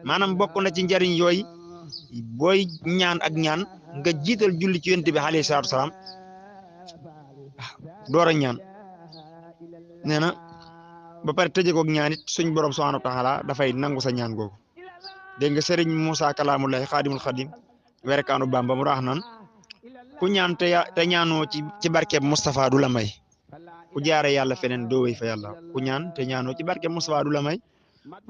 maanaam bokk na ci njariñ yooyu booy ñaan ak ñaan nga jiital julli ci yonent bi alayhi salaatu salaam door a ñaan nee na ba pare tëjee koog ñaan it suñ borom subhaanahu wa taala dafay nangu sa ñaan googu dégg nga Serigne Moussa Kalaamulaay xaadimul xadim werekaanu Bamba mu raax naan ku ñaan te ñaanoo ci barkeeb Moustapha du la may ku jaare yàlla feneen doo wéy fa yàlla ku ñaan te ñaanoo ci barkeeb Moustapha du la may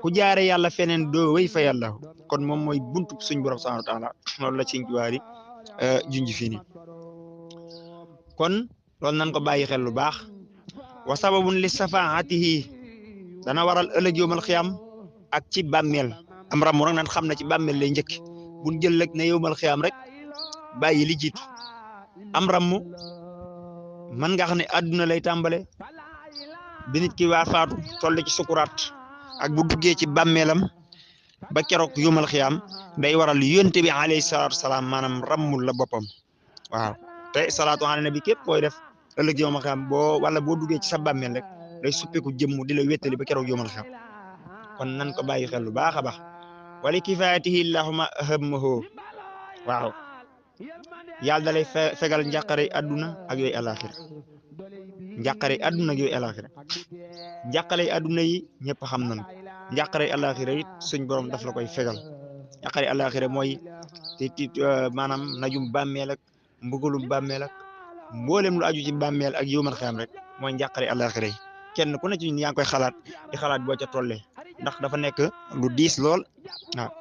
ku jaare yàlla feneen doo wéy fa yàlla kon moom mooy buntu suñ borom subhaanahu wa taala loolu la ci waari junj fii nii kon loolu nan ko bàyyi xel lu baax wa sababun li safaatihi dana waral ëllëg yowmal xiyaam ak ci bàmmeel am ramu rek nan xam na ci bàmmeel lay njëkk buñ jël rek ne yowmal xiyaam rek bàyyi li jiitu am ramu man nga xam ne àdduna lay tàmbale bi nit ki waa faatu toll ci sukuraat ak bu duggee ci bàmmeelam ba keroog yowmal xiyaam day waral yonte bi alayhi salaatu salaam maanaam rammul la boppam waaw te salaatu ala nabi képp koy def ëllëg yowmal xiyaam wala boo duggee ci sa bàmmeel rek day suppeeku jëmm di la wéttali ba keroog yowmal xiyaam kon nan ko bàyyi xel lu baax a baax wali kifaayatihi allahumma ahammahu waaw yàlla da lay fegal njàqare àdduna ak yooyu alaxira njàqare àdduna ak yooyu alaxira njàqare àdduna yi ñëpp xam nañ njàqare alaxira it suñ borom daf la koy fegal njàqare alaxira mooy te maanaam najum bàmmeel ak mbugalum bàmmeel ak mboolem lu aju ci bàmmeel ak yowmal xiyaam rek mooy njàqare alaxira yi kenn ku ne ci ñun yaa ngi koy xalaat di xalaat boo ca tollee ndax dafa nekk lu diis lool waaw